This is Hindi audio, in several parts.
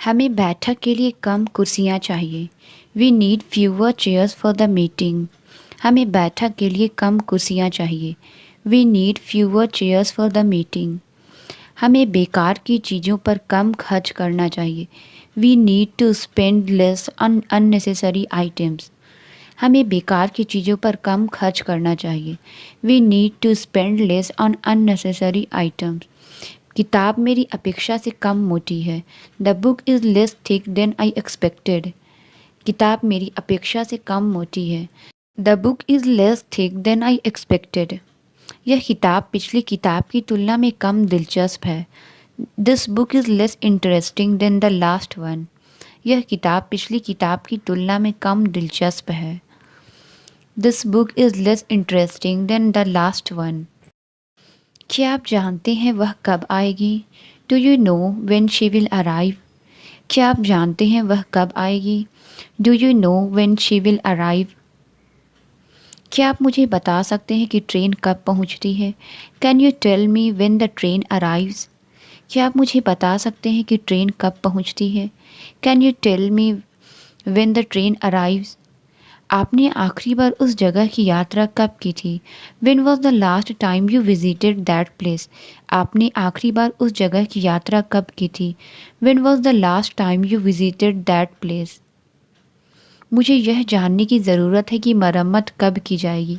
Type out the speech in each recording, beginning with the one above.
हमें बैठक के लिए कम कुर्सियाँ चाहिए। We need fewer chairs for the meeting. हमें बैठक के लिए कम कुर्सियाँ चाहिए। We need fewer chairs for the meeting. हमें बेकार की चीज़ों पर कम खर्च करना चाहिए। We need to spend less on unnecessary items. हमें बेकार की चीज़ों पर कम खर्च करना चाहिए। We need to spend less on unnecessary items. किताब मेरी अपेक्षा से कम मोटी है। The book is less thick than I expected. किताब मेरी अपेक्षा से कम मोटी है। The book is less thick than I expected. यह किताब पिछली किताब की तुलना में कम दिलचस्प है। This book is less interesting than the last one. यह किताब पिछली किताब की तुलना में कम दिलचस्प है। This book is less interesting than the last one. क्या आप जानते हैं वह कब आएगी? Do you know when she will arrive? क्या आप जानते हैं वह कब आएगी? Do you know when she will arrive? क्या आप मुझे बता सकते हैं कि ट्रेन कब पहुंचती है? Can you tell me when the train arrives? क्या आप मुझे बता सकते हैं कि ट्रेन कब पहुंचती है? Can you tell me when the train arrives? आपने आखिरी बार उस जगह की यात्रा कब की थी? When was the last time you visited that place? आपने आखिरी बार उस जगह की यात्रा कब की थी? When was the last time you visited that place? मुझे यह जानने की ज़रूरत है कि मरम्मत कब की जाएगी।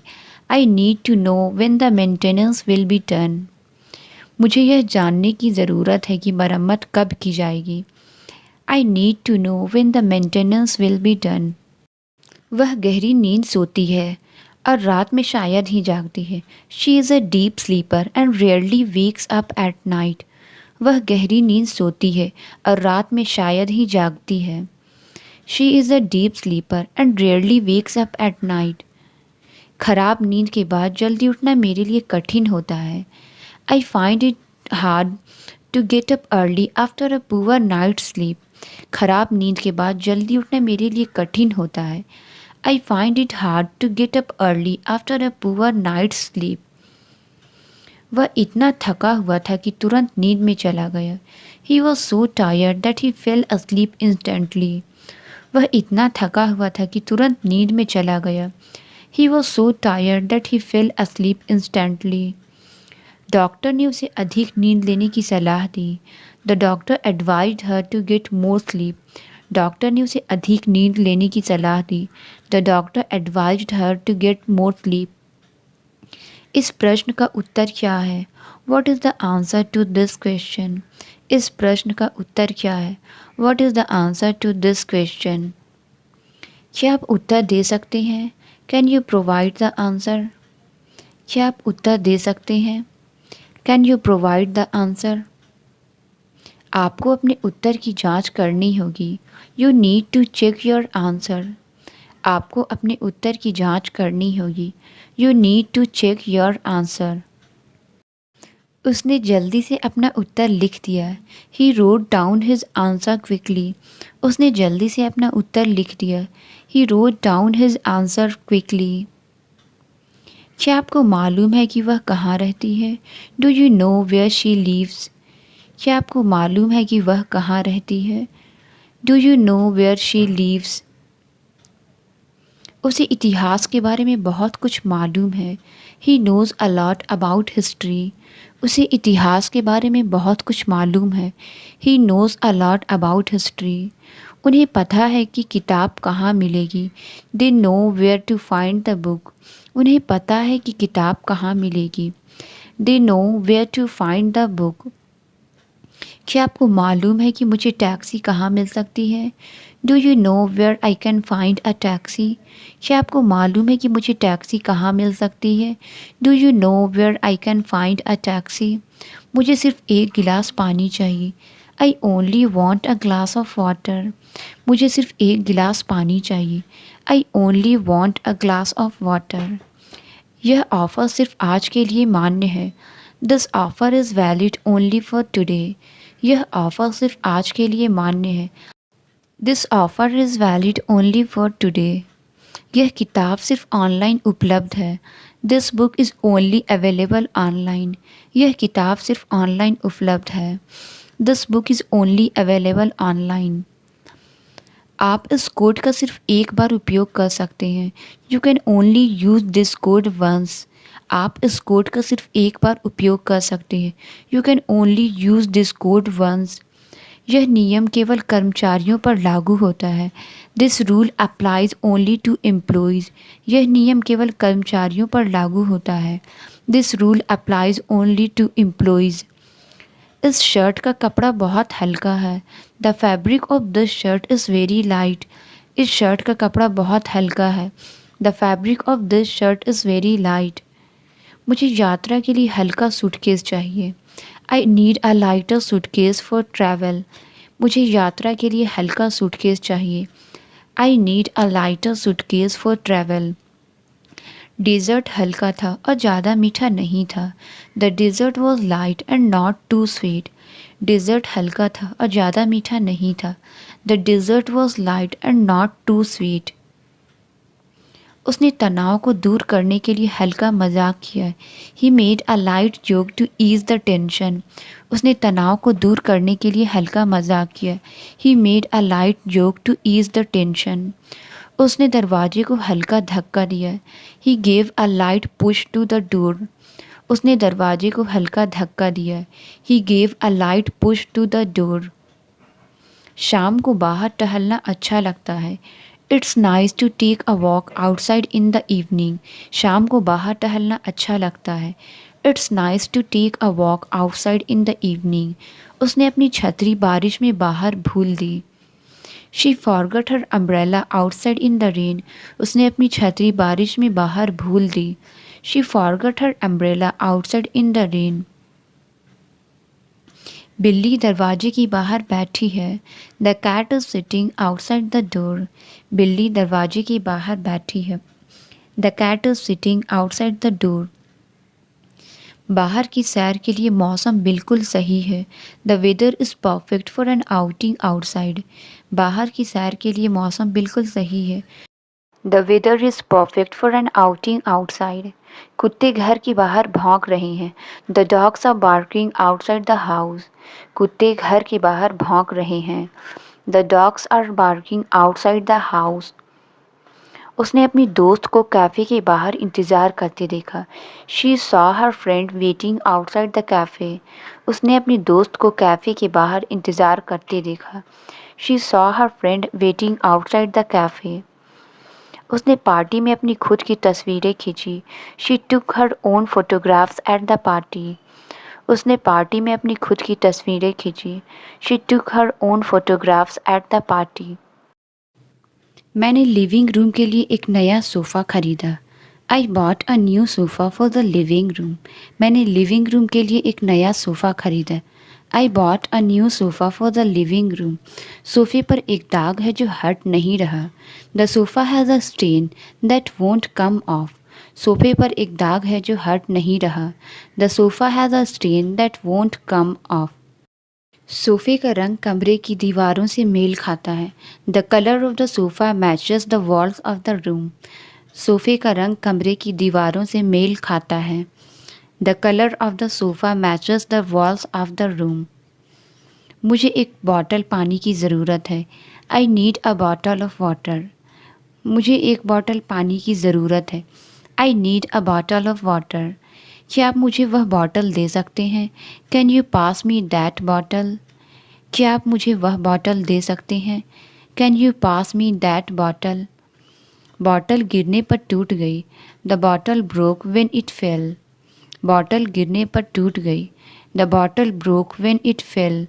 I need to know when the maintenance will be done. मुझे यह जानने की ज़रूरत है कि मरम्मत कब की जाएगी। I need to know when the maintenance will be done. वह गहरी नींद सोती है और रात में शायद ही जागती है। She is a deep sleeper and rarely wakes up at night. वह गहरी नींद सोती है और रात में शायद ही जागती है। She is a deep sleeper and rarely wakes up at night. खराब नींद के बाद जल्दी उठना मेरे लिए कठिन होता है। I find it hard to get up early after a poor night sleep. खराब नींद के बाद जल्दी उठना मेरे लिए कठिन होता है। I find it hard to get up early after a poor night's sleep. वह इतना थका हुआ था कि तुरंत नींद में चला गया। He was so tired that he fell asleep instantly. वह इतना थका हुआ था कि तुरंत नींद में चला गया। He was so tired that he fell asleep instantly. Doctor ने उसे अधिक नींद लेने की सलाह दी। The doctor advised her to get more sleep. Doctor ने उसे अधिक नींद लेने की सलाह दी। The doctor advised her to get more sleep. इस प्रश्न का उत्तर क्या है? What is the answer to this question? इस प्रश्न का उत्तर क्या है? What is the answer to this question? क्या आप उत्तर दे सकते हैं? Can you provide the answer? क्या आप उत्तर दे सकते हैं? Can you provide the answer? आपको अपने उत्तर की जांच करनी होगी। You need to check your answer. आपको अपने उत्तर की जांच करनी होगी। You need to check your answer. उसने जल्दी से अपना उत्तर लिख दिया। He wrote down his answer quickly. उसने जल्दी से अपना उत्तर लिख दिया। He wrote down his answer quickly. क्या आपको मालूम है कि वह कहाँ रहती है? Do you know where she lives? क्या आपको मालूम है कि वह कहाँ रहती है? Do you know where she lives? उसे इतिहास के बारे में बहुत कुछ मालूम है। He knows a lot about history. उसे इतिहास के बारे में बहुत कुछ मालूम है। He knows a lot about history. उन्हें पता है कि किताब कहाँ मिलेगी। They know where to find the book. उन्हें पता है कि किताब कहाँ मिलेगी। They know where to find the book. क्या आपको मालूम है कि मुझे टैक्सी कहाँ मिल सकती है? Do you know where I can find a taxi? क्या आपको मालूम है कि मुझे टैक्सी कहाँ मिल सकती है? Do you know where I can find a taxi? मुझे सिर्फ एक गिलास पानी चाहिए। I only want a glass of water. मुझे सिर्फ एक गिलास पानी चाहिए। I only want a glass of water. यह ऑफ़र सिर्फ आज के लिए मान्य है। This offer is valid only for today. यह ऑफ़र सिर्फ आज के लिए मान्य है। This offer is valid only for today. यह किताब सिर्फ ऑनलाइन उपलब्ध है। This book is only available online. यह किताब सिर्फ ऑनलाइन उपलब्ध है। This book is only available online. आप इस कोड का सिर्फ एक बार उपयोग कर सकते हैं। You can only use this code once. आप इस कोड का सिर्फ एक बार उपयोग कर सकते हैं। You can only use this code once. यह नियम केवल कर्मचारियों पर लागू होता है। This rule applies only to employees. यह नियम केवल कर्मचारियों पर लागू होता है। This rule applies only to employees. इस शर्ट का कपड़ा बहुत हल्का है। The fabric of this shirt is very light. इस शर्ट का कपड़ा बहुत हल्का है। The fabric of this shirt is very light. मुझे यात्रा के लिए हल्का सूटकेस चाहिए। I need a lighter suitcase for travel. मुझे यात्रा के लिए हल्का सूटकेस चाहिए। I need a lighter suitcase for travel. Dessert हल्का था और ज़्यादा मीठा नहीं था। The dessert was light and not too sweet. Dessert हल्का था और ज़्यादा मीठा नहीं था। The dessert was light and not too sweet. उसने तनाव को दूर करने के लिए हल्का मजाक किया। He made a light joke to ease the tension. उसने तनाव को दूर करने के लिए हल्का मजाक किया। He made a light joke to ease the tension. उसने दरवाजे को हल्का धक्का दिया। He gave a light push to the door. उसने दरवाजे को हल्का धक्का दिया। He gave a light push to the door. शाम को बाहर टहलना अच्छा लगता है। It's nice to take a walk outside in the evening. शाम को बाहर टहलना अच्छा लगता है। It's nice to take a walk outside in the evening. उसने अपनी छतरी बारिश में बाहर भूल दी। She forgot her umbrella outside in the rain. उसने अपनी छतरी बारिश में बाहर भूल दी। She forgot her umbrella outside in the rain. बिल्ली दरवाजे के बाहर बैठी है। The cat is sitting outside the door. बिल्ली दरवाजे के बाहर बैठी है। The cat is sitting outside the door. बाहर की सैर के लिए मौसम बिल्कुल सही है। The weather is perfect for an outing outside. बाहर की सैर के लिए मौसम बिल्कुल सही है। The weather is perfect for an outing outside. कुत्ते घर के बाहर भौंक रहे हैं। The dogs are barking outside the house. कुत्ते घर के बाहर भौंक रहे हैं। The dogs are barking outside the house. उसने अपनी दोस्त को कैफ़े के बाहर इंतज़ार करते देखा। She saw her friend waiting outside the cafe. उसने अपनी दोस्त को कैफ़े के बाहर इंतज़ार करते देखा। She saw her friend waiting outside the cafe. उसने पार्टी में अपनी खुद की तस्वीरें खींची। She took her own photographs at the party. उसने पार्टी में अपनी खुद की तस्वीरें खींची। She took her own photographs at the party. मैंने लिविंग रूम के लिए एक नया सोफ़ा खरीदा। I bought a new sofa for the living room. मैंने लिविंग रूम के लिए एक नया सोफ़ा खरीदा। I bought a new sofa for the living room. सोफ़े पर एक दाग है जो हट नहीं रहा। The sofa has a stain that won't come off. सोफ़े पर एक दाग है जो हट नहीं रहा। The sofa has a stain that won't come off. सोफ़े का रंग कमरे की दीवारों से मेल खाता है। The colour of the sofa matches the walls of the room. सोफ़े का रंग कमरे की दीवारों से मेल खाता है। The colour of the sofa matches the walls of the room. मुझे एक बॉटल पानी की ज़रूरत है। I need a bottle of water. मुझे एक बॉटल पानी की ज़रूरत है। I need a bottle of water. क्या आप मुझे वह बॉटल दे सकते हैं? Can you pass me that bottle? क्या आप मुझे वह बॉटल दे सकते हैं? Can you pass me that bottle? Bottle गिरने पर टूट गई। The bottle broke when it fell. Bottle गिरने पर टूट गई। The bottle broke when it fell.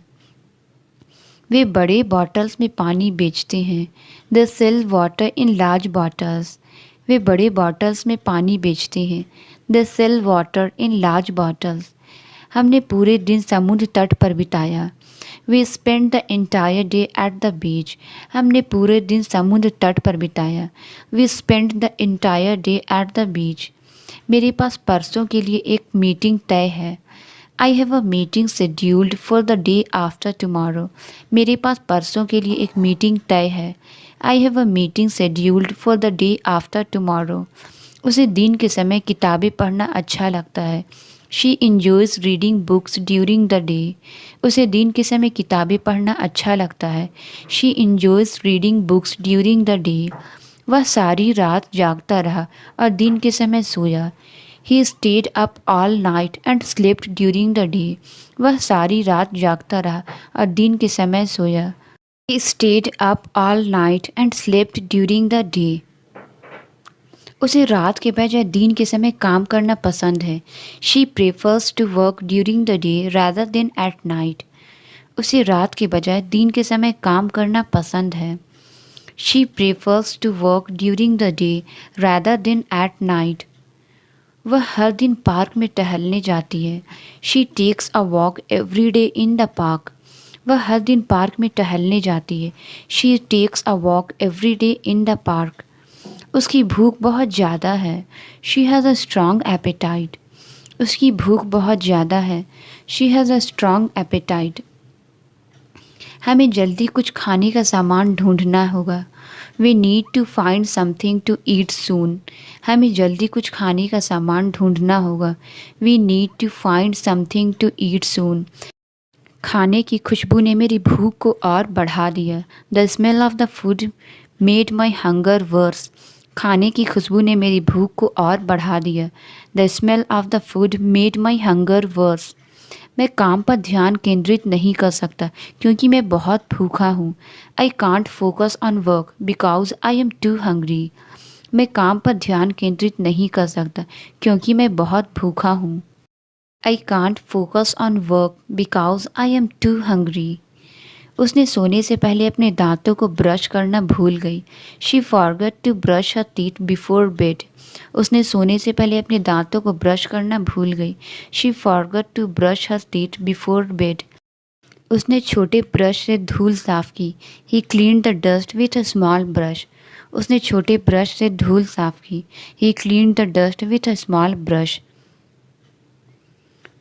वे बड़े बॉटल्स में पानी बेचते हैं। They sell water in large bottles. वे बड़े बॉटल्स में पानी बेचते हैं। They sell water in large bottles. हमने पूरे दिन समुद्र तट पर बिताया। We spend the entire day at the beach. हमने पूरे दिन समुद्र तट पर बिताया। We spend the entire day at the beach. मेरे पास परसों के लिए एक मीटिंग तय है। I have a meeting scheduled for the day after tomorrow. मेरे पास परसों के लिए एक मीटिंग तय है। I have a meeting scheduled for the day after tomorrow. उसे दिन के समय किताबें पढ़ना अच्छा लगता है। She enjoys reading books during the day. उसे दिन के समय किताबें पढ़ना अच्छा लगता है। She enjoys reading books during the day. वह सारी रात जागता रहा और दिन के समय सोया। He stayed up all night and slept during the day. वह सारी रात जागता रहा और दिन के समय सोया। He stayed up all night and slept during the day. उसे रात के बजाय दिन के समय काम करना पसंद है। She prefers to work during the day rather than at night. उसे रात के बजाय दिन के समय काम करना पसंद है। She prefers to work during the day rather than at night. वह हर दिन पार्क में टहलने जाती है। She takes a walk every day in the park. वह हर दिन पार्क में टहलने जाती है। She takes a walk every day in the park. उसकी भूख बहुत ज़्यादा है। She has a strong appetite. उसकी भूख बहुत ज़्यादा है। She has a strong appetite. हमें जल्दी कुछ खाने का सामान ढूंढना होगा। We need to find something to eat soon. हमें जल्दी कुछ खाने का सामान ढूंढना होगा। We need to find something to eat soon. खाने की खुशबू ने मेरी भूख को और बढ़ा दिया। The smell of the food made my hunger worse. खाने की खुशबू ने मेरी भूख को और बढ़ा दिया। The smell of the food made my hunger worse. मैं काम पर ध्यान केंद्रित नहीं कर सकता क्योंकि मैं बहुत भूखा हूँ। I can't focus on work because I am too hungry. मैं काम पर ध्यान केंद्रित नहीं कर सकता क्योंकि मैं बहुत भूखा हूँ। I can't focus on work because I am too hungry. उसने सोने से पहले अपने दांतों को ब्रश करना भूल गई। She forget to brush her teeth before bed. उसने सोने से पहले अपने दांतों को ब्रश करना भूल गई। She forget to brush her teeth before bed. उसने छोटे ब्रश से धूल साफ की। He clean the dust with a small brush. उसने छोटे ब्रश से धूल साफ की। He clean the dust with a small brush.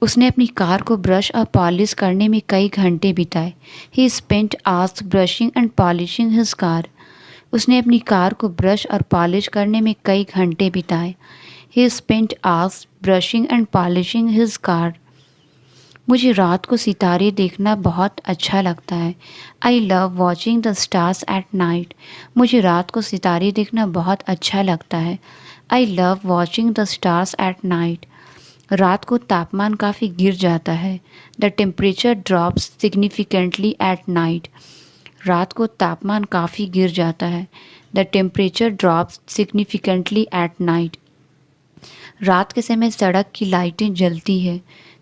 उसने अपनी कार को ब्रश और पॉलिश करने में कई घंटे बिताए। ही spent hours brushing and polishing his car. उसने अपनी कार को ब्रश और पॉलिश करने में कई घंटे बिताए। ही spent hours brushing and polishing his car. मुझे रात को सितारे देखना बहुत अच्छा लगता है। I love watching the stars at night. मुझे रात को सितारे देखना बहुत अच्छा लगता है। I love watching the stars at night. रात को तापमान काफ़ी गिर जाता है। The temperature drops significantly at night. रात को तापमान काफ़ी गिर जाता है। The temperature drops significantly at night. रात के समय सड़क की लाइटें जलती है।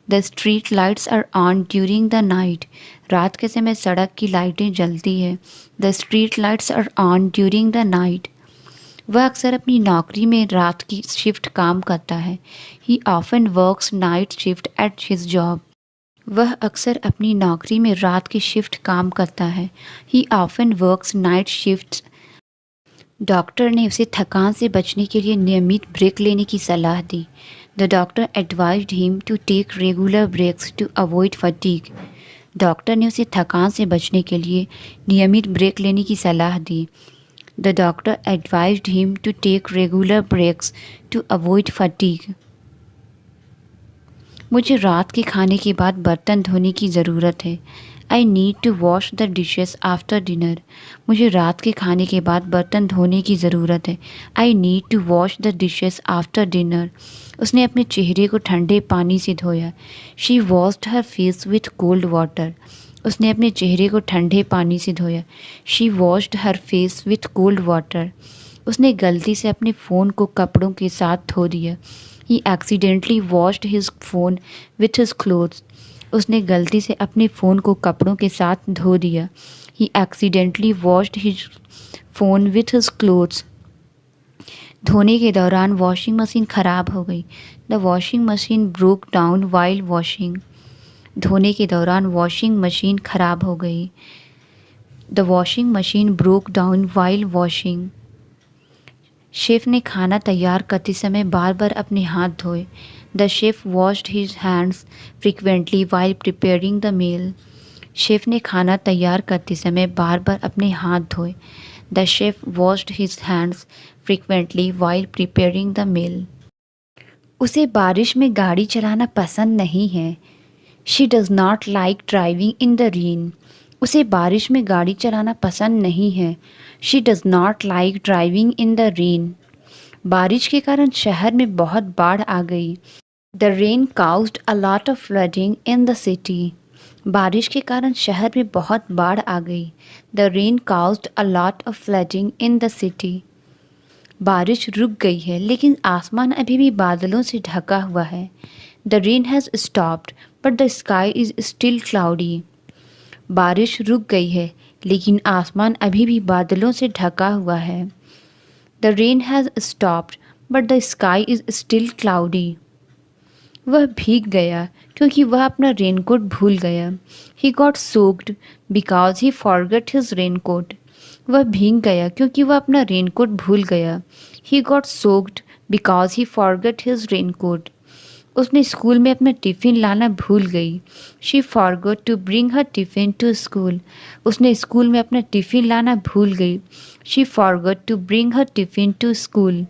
The street lights are on during the night. रात के समय सड़क की लाइटें जलती है। The street lights are on during the night. वह अक्सर अपनी नौकरी में रात की शिफ्ट काम करता है। ही often works night shift at his job. वह अक्सर अपनी नौकरी में रात की शिफ्ट काम करता है। ही often works night shift. Doctor ने उसे थकान से बचने के लिए नियमित ब्रेक लेने की सलाह दी। The doctor advised him to take regular breaks to avoid fatigue. Doctor ने उसे थकान से बचने के लिए नियमित ब्रेक लेने की सलाह दी। The doctor advised him to take regular breaks to avoid fatigue. मुझे रात के खाने के बाद बर्तन धोने की ज़रूरत है। I need to wash the dishes after dinner. मुझे रात के खाने के बाद बर्तन धोने की ज़रूरत है। I need to wash the dishes after dinner. उसने अपने चेहरे को ठंडे पानी से धोया। She washed her face with cold water. उसने अपने चेहरे को ठंडे पानी से धोया। She washed her face with cold water. उसने गलती से अपने फ़ोन को कपड़ों के साथ धो दिया। He accidentally washed his phone with his clothes. उसने गलती से अपने फ़ोन को कपड़ों के साथ धो दिया। He accidentally washed his phone with his clothes. धोने के दौरान वॉशिंग मशीन ख़राब हो गई। The washing machine broke down while washing. धोने के दौरान वॉशिंग मशीन ख़राब हो गई। The washing machine broke down while washing. Chef ने खाना तैयार करते समय बार बार अपने हाथ धोए। The chef washed his hands frequently while preparing the meal. Chef ने खाना तैयार करते समय बार बार अपने हाथ धोए। The chef washed his hands frequently while preparing the meal. उसे बारिश में गाड़ी चलाना पसंद नहीं है। She does not like driving in the rain. उसे बारिश में गाड़ी चलाना पसंद नहीं है। She does not like driving in the rain. बारिश के कारण शहर में बहुत बाढ़ आ गई। The rain caused a lot of flooding in the city. बारिश के कारण शहर में बहुत बाढ़ आ गई। The rain caused a lot of flooding in the city. बारिश रुक गई है लेकिन आसमान अभी भी बादलों से ढका हुआ है। The rain has stopped but the sky is still cloudy. बारिश रुक गई है लेकिन आसमान अभी भी बादलों से ढका हुआ है। The rain has stopped but the sky is still cloudy. वह भीग गया क्योंकि वह अपना रेनकोट भूल गया। He got soaked because he forgot his raincoat. वह भीग गया क्योंकि वह अपना रेनकोट भूल गया। He got soaked because he forgot his raincoat. उसने स्कूल में अपना टिफ़िन लाना भूल गई। She forgot to bring her tiffin to school. उसने स्कूल में अपना टिफ़िन लाना भूल गई। She forgot to bring her tiffin to school.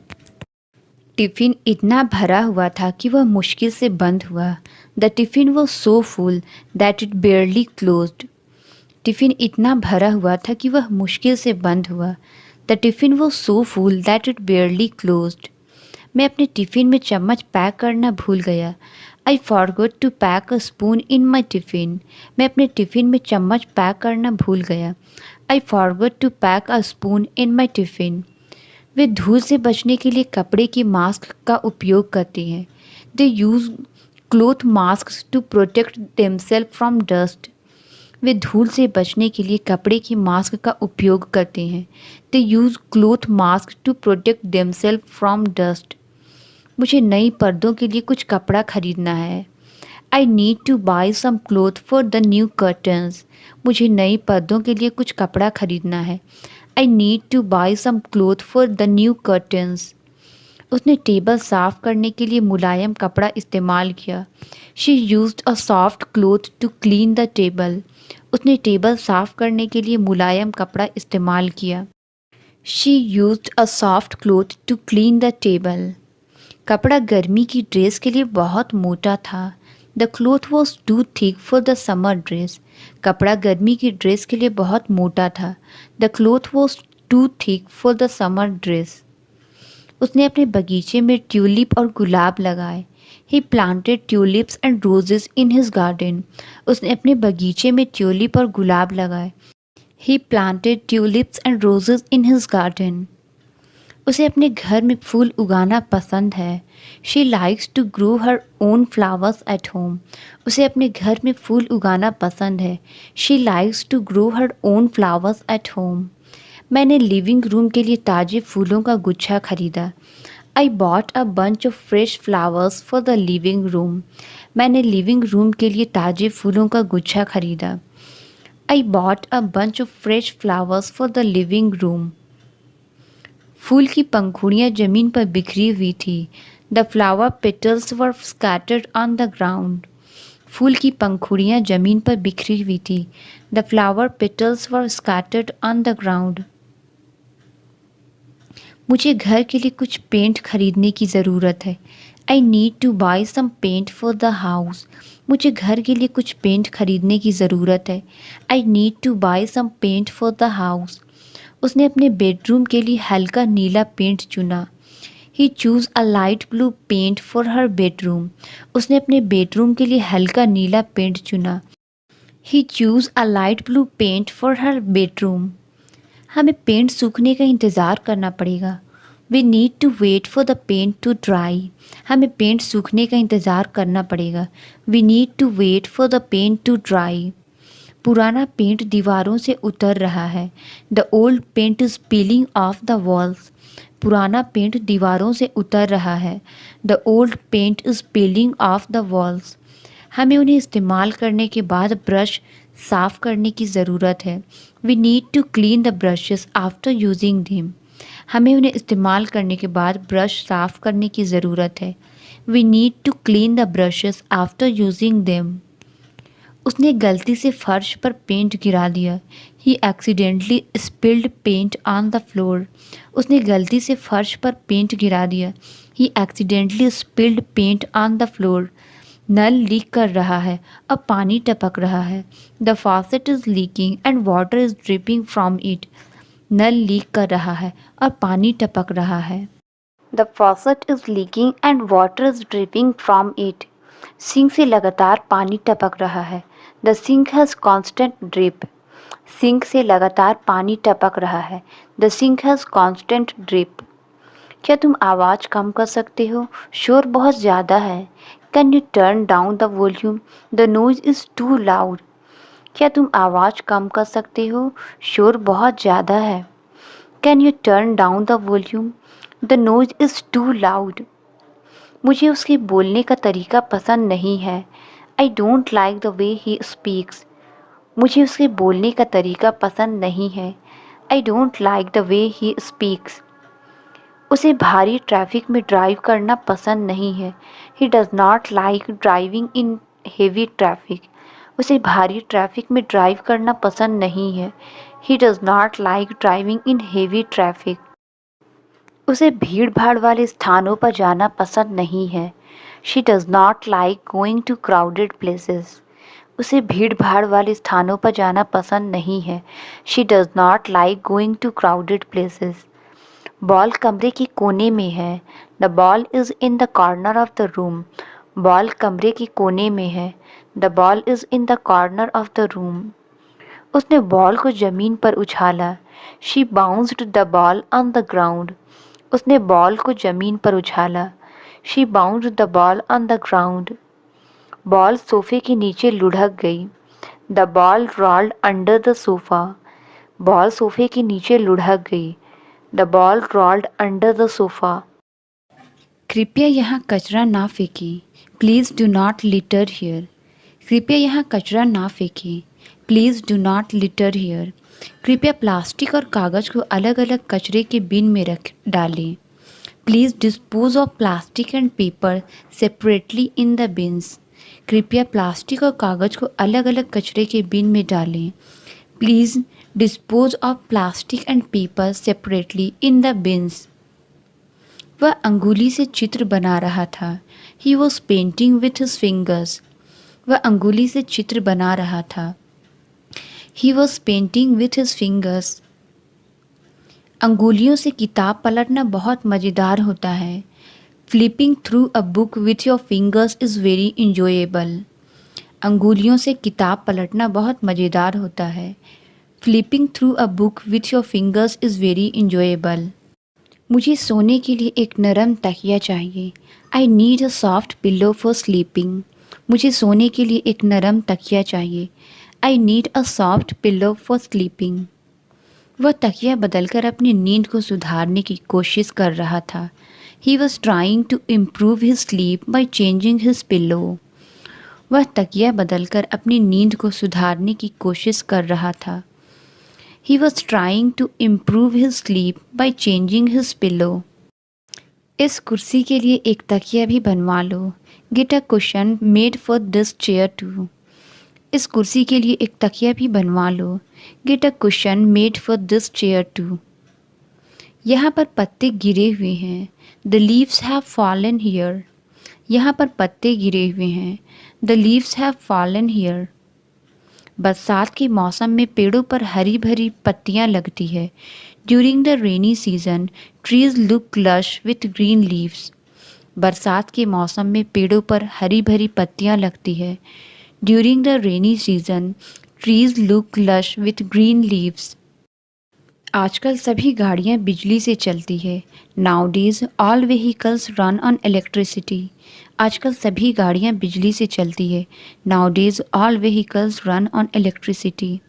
Tiffin इतना भरा हुआ था कि वह मुश्किल से बंद हुआ। The tiffin was so full that it barely closed. Tiffin इतना भरा हुआ था कि वह मुश्किल से बंद हुआ। The tiffin was so full that it barely closed. मैं अपने टिफ़िन में चम्मच पैक करना भूल गया। I forgot to pack a spoon in my tiffin. मैं अपने टिफ़िन में चम्मच पैक करना भूल गया। I forgot to pack a spoon in my tiffin. वे धूल से बचने के लिए कपड़े की मास्क का उपयोग करते हैं। They use cloth mask to protect themselves from dust. वे धूल से बचने के लिए कपड़े की मास्क का उपयोग करते हैं। They use cloth mask to protect themselves from dust. मुझे नई पर्दों के लिए कुछ कपड़ा खरीदना है। I need to buy some cloth for the new curtains. मुझे नई पर्दों के लिए कुछ कपड़ा खरीदना है। I need to buy some cloth for the new curtains. उसने टेबल साफ करने के लिए मुलायम कपड़ा इस्तेमाल किया। She used a soft cloth to clean the table. उसने टेबल साफ करने के लिए मुलायम कपड़ा इस्तेमाल किया। She used a soft cloth to clean the table. कपड़ा गर्मी की ड्रेस के लिए बहुत मोटा था। The cloth was too thick for the summer dress. कपड़ा गर्मी की ड्रेस के लिए बहुत मोटा था। The cloth was too thick for the summer dress. उसने अपने बगीचे में ट्यूलिप और गुलाब लगाए। He planted tulips and roses in his garden. उसने अपने बगीचे में ट्यूलिप और गुलाब लगाए। He planted tulips and roses in his garden. उसे अपने घर में फूल उगाना पसंद है। She likes to grow her own flowers at home. उसे अपने घर में फूल उगाना पसंद है। She likes to grow her own flowers at home. मैंने लिविंग रूम के लिए ताज़े फूलों का गुच्छा खरीदा। I bought a bunch of fresh flowers for the living room. मैंने लिविंग रूम के लिए ताज़े फूलों का गुच्छा खरीदा। I bought a bunch of fresh flowers for the living room. फूल की पंखुड़ियाँ जमीन पर बिखरी हुई थी। The flower petals were scattered on the ground. फूल की पंखुड़ियाँ जमीन पर बिखरी हुई थी। The flower petals were scattered on the ground. मुझे घर के लिए कुछ पेंट खरीदने की ज़रूरत है। I need to buy some paint for the house. मुझे घर के लिए कुछ पेंट खरीदने की ज़रूरत है। I need to buy some paint for the house. उसने अपने बेडरूम के लिए हल्का नीला पेंट चुना। He choose a light blue paint for her bedroom. उसने अपने बेडरूम के लिए हल्का नीला पेंट चुना। He choose a light blue paint for her bedroom. हमें पेंट सूखने का इंतज़ार करना पड़ेगा। We need to wait for the paint to dry. हमें पेंट सूखने का इंतज़ार करना पड़ेगा। We need to wait for the paint to dry. पुराना पेंट दीवारों से उतर रहा है। The old paint is peeling off the walls. पुराना पेंट दीवारों से उतर रहा है। The old paint is peeling off the walls. हमें उन्हें इस्तेमाल करने के बाद ब्रश साफ़ करने की ज़रूरत है। We need to clean the brushes after using them. हमें उन्हें इस्तेमाल करने के बाद ब्रश साफ़ करने की ज़रूरत है। We need to clean the brushes after using them. उसने गलती से फर्श पर पेंट गिरा दिया। He accidentally spilled paint on the floor. उसने गलती से फर्श पर पेंट गिरा दिया। He accidentally spilled paint on the floor. नल लीक कर रहा है, अब पानी टपक रहा है। The faucet is leaking and water is dripping from it. नल लीक कर रहा है और पानी टपक रहा है। The faucet is leaking and water is dripping from it. Sink से लगातार पानी टपक रहा है। The sink has constant drip. Sink से लगातार पानी टपक रहा है। The sink has constant drip. क्या तुम आवाज़ कम कर सकते हो? शोर बहुत ज़्यादा है। Can you turn down the volume? The noise is too loud. क्या तुम आवाज़ कम कर सकते हो? शोर बहुत ज़्यादा है। Can you turn down the volume? The noise is too loud. मुझे उसके बोलने का तरीका पसंद नहीं है। I don't like the way he speaks. मुझे उसके बोलने का तरीका पसंद नहीं है। I don't like the way he speaks. उसे भारी ट्रैफिक में ड्राइव करना पसंद नहीं है। He does not like driving in heavy traffic. उसे भारी ट्रैफिक में ड्राइव करना पसंद नहीं है। He does not like driving in heavy traffic. उसे भीड़ भाड़ वाले स्थानों पर जाना पसंद नहीं है। She does not like going to crowded places. उसे भीड़ भाड़ वाले स्थानों पर जाना पसंद नहीं है। She does not like going to crowded places. Ball कमरे के कोने में है। The ball is in the corner of the room. Ball कमरे के कोने में है। The ball is in the corner of the room. उसने बॉल को ज़मीन पर उछाला। She bounced the ball on the ground. उसने बॉल को ज़मीन पर उछाला। She bounced the ball on the ground. Ball सोफे के नीचे लुढ़क गई। The ball rolled under the sofa. Ball सोफे के नीचे लुढ़क गई। The ball rolled under the sofa. कृपया यहाँ कचरा ना फेंकें। Please do not litter here. कृपया यहाँ कचरा ना फेंकें। Please do not litter here. कृपया प्लास्टिक और कागज़ को अलग अलग कचरे के बिन में रख डालें। Please dispose of plastic and paper separately in the beans. कृपया प्लास्टिक और कागज़ को अलग अलग कचरे के बिन में डालें। Please dispose of plastic and paper separately in the beans. वह अंगुली से चित्र बना रहा था। He was painting with his fingers. वह अंगुली से चित्र बना रहा था। He was painting with his fingers. अंगुलियों से किताब पलटना बहुत मज़ेदार होता है। Flipping through a book with your fingers is very enjoyable. अंगुलियों से किताब पलटना बहुत मज़ेदार होता है। Flipping through a book with your fingers is very enjoyable. मुझे सोने के लिए एक नरम तकिया चाहिए। I need a soft pillow for sleeping. मुझे सोने के लिए एक नरम तकिया चाहिए। I need a soft pillow for sleeping. वह तकिया बदलकर अपनी नींद को सुधारने की कोशिश कर रहा था। He was trying to improve his sleep by changing his pillow. वह तकिया बदलकर अपनी नींद को सुधारने की कोशिश कर रहा था। He was trying to improve his sleep by changing his pillow. इस कुर्सी के लिए एक तकिया भी बनवा लो। Get a cushion made for this chair too. इस कुर्सी के लिए एक तकिया भी बनवा लो। Get a cushion made for this chair too. यहाँ पर पत्ते गिरे हुए हैं। The leaves have fallen here. यहाँ पर पत्ते गिरे हुए हैं। The leaves have fallen here. बरसात के मौसम में पेड़ों पर हरी भरी पत्तियां लगती है। During the rainy season trees look lush with green leaves. बरसात के मौसम में पेड़ों पर हरी भरी पत्तियां लगती है। During the rainy season trees look lush with green leaves. आजकल सभी गाड़ियाँ बिजली से चलती है। Nowadays all vehicles run on electricity. आजकल सभी गाड़ियाँ बिजली से चलती है। Nowadays all vehicles run on electricity.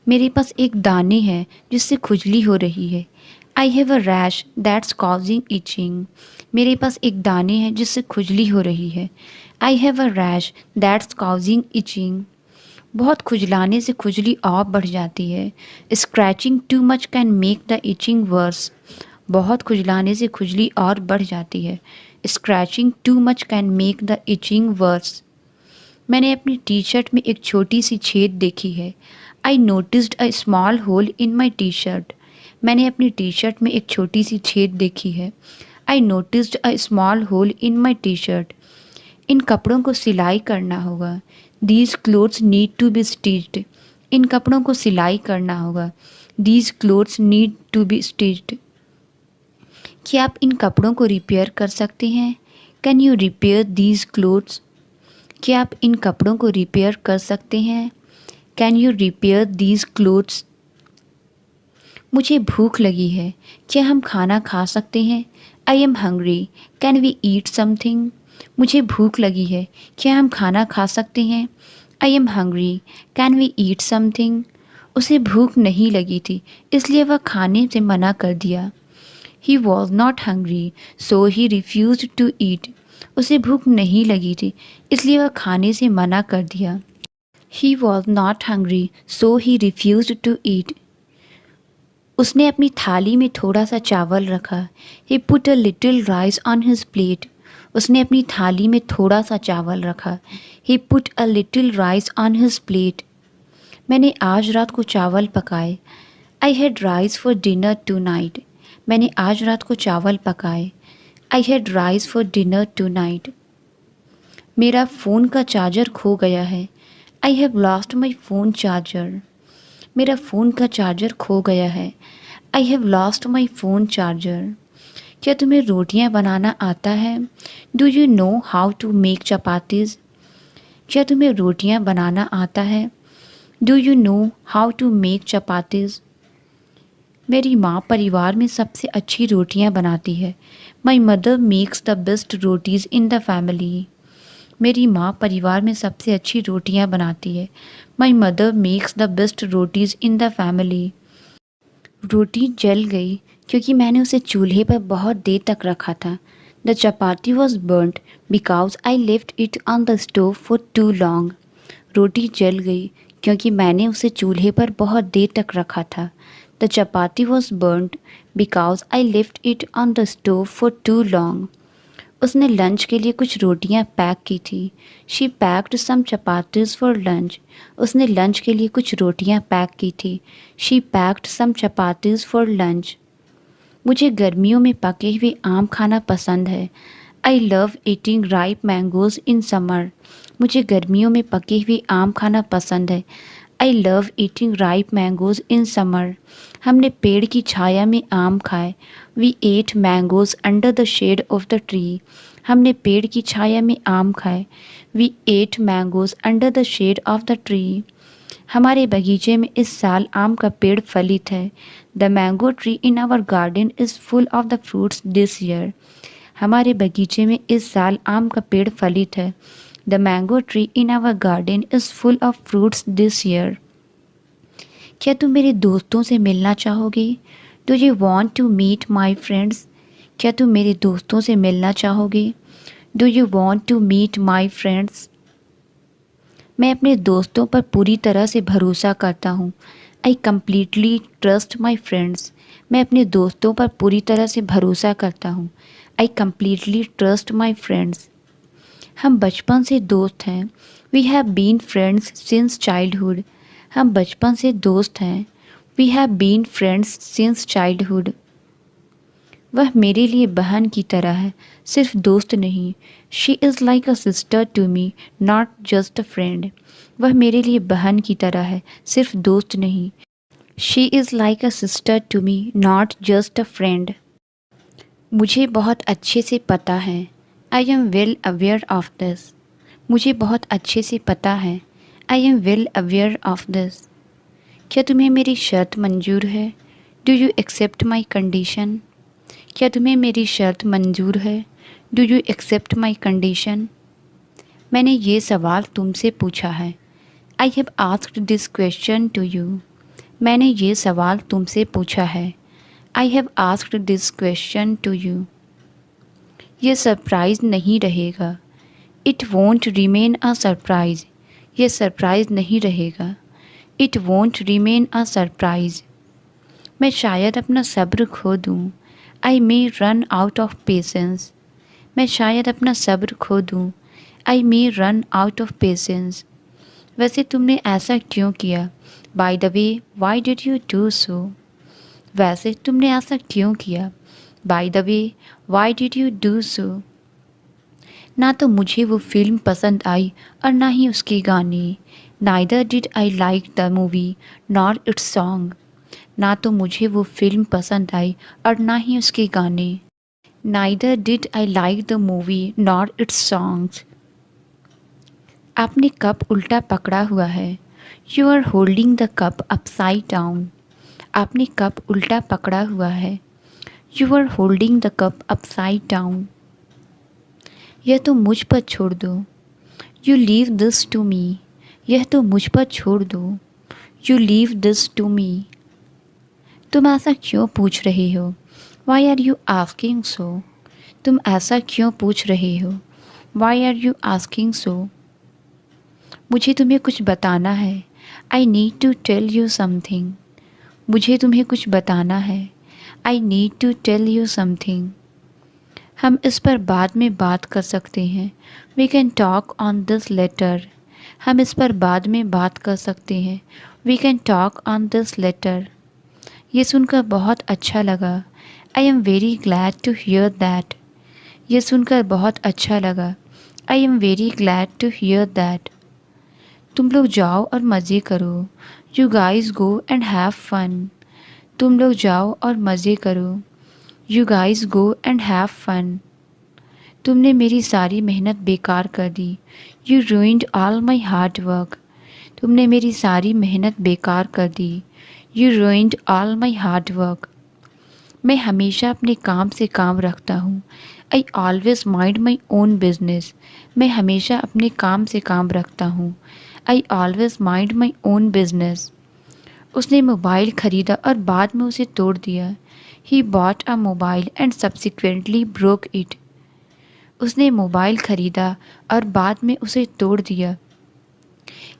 मेरे पास एक दाने है जिससे खुजली हो रही है। I have a rash that's causing itching. मेरे पास एक दाने हैं जिससे खुजली हो रही है। I have a rash that's causing itching. बहुत खुजलाने से खुजली और बढ़ जाती है। Scratching too much can make the itching worse. बहुत खुजलाने से खुजली और बढ़ जाती है। Scratching too much can make the itching worse. मैंने अपनी टी शर्ट में एक छोटी सी छेद देखी है। I noticed a small hole in my T shirt. मैंने अपनी टी शर्ट में एक छोटी सी छेद देखी है। I noticed a small hole in my T shirt. इन कपड़ों को सिलाई करना होगा। These clothes need to be stitched. इन कपड़ों को सिलाई करना होगा। These clothes need to be stitched. क्या आप इन कपड़ों को रिपेयर कर सकते हैं? Can you repair these clothes? क्या आप इन कपड़ों को रिपेयर कर सकते हैं? Can you repair these clothes? मुझे भूख लगी है। क्या हम खाना खा सकते हैं? I am hungry. Can we eat something? मुझे भूख लगी है। क्या हम खाना खा सकते हैं? I am hungry. Can we eat something? उसे भूख नहीं लगी थी, इसलिए वह खाने से मना कर दिया। He was not hungry, so he refuse to eat. उसे भूख नहीं लगी थी, इसलिए वह खाने से मना कर दिया। He was not hungry, so he refuse to eat. उसने अपनी थाली में थोड़ा सा चावल रखा। He put a little rice on his plate. उसने अपनी थाली में थोड़ा सा चावल रखा। He put a little rice on his plate. मैंने आज रात को चावल पकाए। I had rice for dinner tonight. मैंने आज रात को चावल पकाए। I had rice for dinner to night. मेरा फ़ोन का चार्जर खो गया है। I have lost my phone charger. मेरा फ़ोन का चार्जर खो गया है। I have lost my phone charger. क्या तुम्हें रोटियां बनाना आता है? Do you know how to make chapatis? क्या तुम्हें रोटियां बनाना आता है? Do you know how to make chapatis? मेरी माँ परिवार में सबसे अच्छी रोटियां बनाती है। My mother makes the best rotis in the family. मेरी माँ परिवार में सबसे अच्छी रोटियां बनाती है। My mother makes the best rotis in the family. रोटी जल गई क्योंकि मैंने उसे चूल्हे पर बहुत देर तक रखा था। The chapati was burned because I left it on the stove for too long. रोटी जल गई क्योंकि मैंने उसे चूल्हे पर बहुत देर तक रखा था। The chapati was burned because I left it on the stove for too long. उसने लंच के लिए कुछ रोटियां पैक की थी। She packed some chapatis for lunch. उसने लंच के लिए कुछ रोटियां पैक की थी। She packed some chapatis for lunch. मुझे गर्मियों में पके हुए आम खाना पसंद है। I love eating ripe mangoes in summer. मुझे गर्मियों में पके हुए आम खाना पसंद है। I love eating ripe mangoes in summer. हमने पेड़ की छाया में आम खाए। We ate mangoes under the shade of the tree. हमने पेड़ की छाया में आम खाए। We ate mangoes under the shade of the tree. हमारे बगीचे में इस साल आम का पेड़ फलित है। The mango tree in our garden is full of the fruits this year. हमारे बगीचे में इस साल आम का पेड़ फलित है। The mango tree in our garden is full of fruits this year. क्या तुम मेरे दोस्तों से मिलना चाहोगे? Do you want to meet my friends? क्या तुम मेरे दोस्तों से मिलना चाहोगे? Do you want to meet my friends? मैं अपने दोस्तों पर पूरी तरह से भरोसा करता हूँ। I completely trust my friends. मैं अपने दोस्तों पर पूरी तरह से भरोसा करता हूँ। I completely trust my friends. हम बचपन से दोस्त हैं। We have been friends since childhood. हम बचपन से दोस्त हैं। We have been friends since childhood. वह मेरे लिए बहन की तरह है, सिर्फ दोस्त नहीं। She is like a sister to me, not just a friend. वह मेरे लिए बहन की तरह है, सिर्फ दोस्त नहीं। She is like a sister to me, not just a friend. मुझे बहुत अच्छे से पता है। I am well aware of this. मुझे बहुत अच्छे से पता है। I am well aware of this. क्या तुम्हें मेरी शर्त मंजूर है? Do you accept my condition? क्या तुम्हें मेरी शर्त मंजूर है? Do you accept my condition? मैंने ये सवाल तुमसे पूछा है। I have asked this question to you. मैंने ये सवाल तुमसे पूछा है। I have asked this question to you. ये सरप्राइज़ नहीं रहेगा। It won't remain a surprise. ये सरप्राइज़ नहीं रहेगा। It won't remain a surprise. मैं शायद अपना सब्र खो दूँ। I may run out of patience. मैं शायद अपना सब्र खो दूँ। I may run out of patience. वैसे तुमने ऐसा क्यों किया? By the way, why did you do so? वैसे तुमने ऐसा क्यों किया? By the way, why did you do so? ना तो मुझे वो फिल्म पसंद आई और ना ही उसके गाने। Neither did I like the movie nor it's song. ना तो मुझे वो फिल्म पसंद आई और ना ही उसके गाने। Neither did I like the movie nor its songs. आपने कप उल्टा पकड़ा हुआ है। You are holding the cup upside down. आपने कप उल्टा पकड़ा हुआ है। You are holding the cup upside down. यह तो मुझ पर छोड़ दो। You leave this to me. यह तो मुझ पर छोड़ दो। You leave this to me. तुम ऐसा क्यों पूछ रहे हो? Why are you asking so? तुम ऐसा क्यों पूछ रहे हो? Why are you asking so? मुझे तुम्हें कुछ बताना है। I need to tell you something. मुझे तुम्हें कुछ बताना है। I need to tell you something. हम इस पर बाद में बात कर सकते हैं। We can talk on this later. हम इस पर बाद में बात कर सकते हैं। We can talk on this later. ये सुनकर बहुत अच्छा लगा। I am very glad to hear that. ये सुनकर बहुत अच्छा लगा। I am very glad to hear that. तुम लोग जाओ और मज़े करो। You guys go and have fun. तुम लोग जाओ और मज़े करो। You guys go and have fun. तुमने मेरी सारी मेहनत बेकार कर दी। You ruined all my hard work. तुमने मेरी सारी मेहनत बेकार कर दी। You ruined all my hard work. मैं हमेशा अपने काम से काम रखता हूँ। I always mind my own business. मैं हमेशा अपने काम से काम रखता हूँ। I always mind my own business. उसने मोबाइल ख़रीदा और बाद में उसे तोड़ दिया। He bought a mobile and subsequently broke it. उसने मोबाइल ख़रीदा और बाद में उसे तोड़ दिया।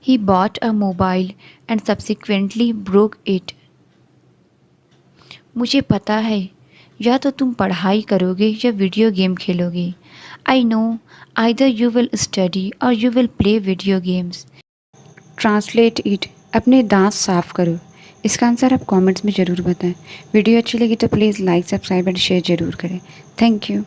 He bought a mobile and subsequently broke it. मुझे पता है, या तो तुम पढ़ाई करोगे या वीडियो गेम खेलोगे। I know either you will study or you will play video games. Translate it. अपने दांत साफ करो। इसका आंसर आप कमेंट्स में ज़रूर बताएं। वीडियो अच्छी लगी तो please like, subscribe and share ज़रूर करें। Thank you.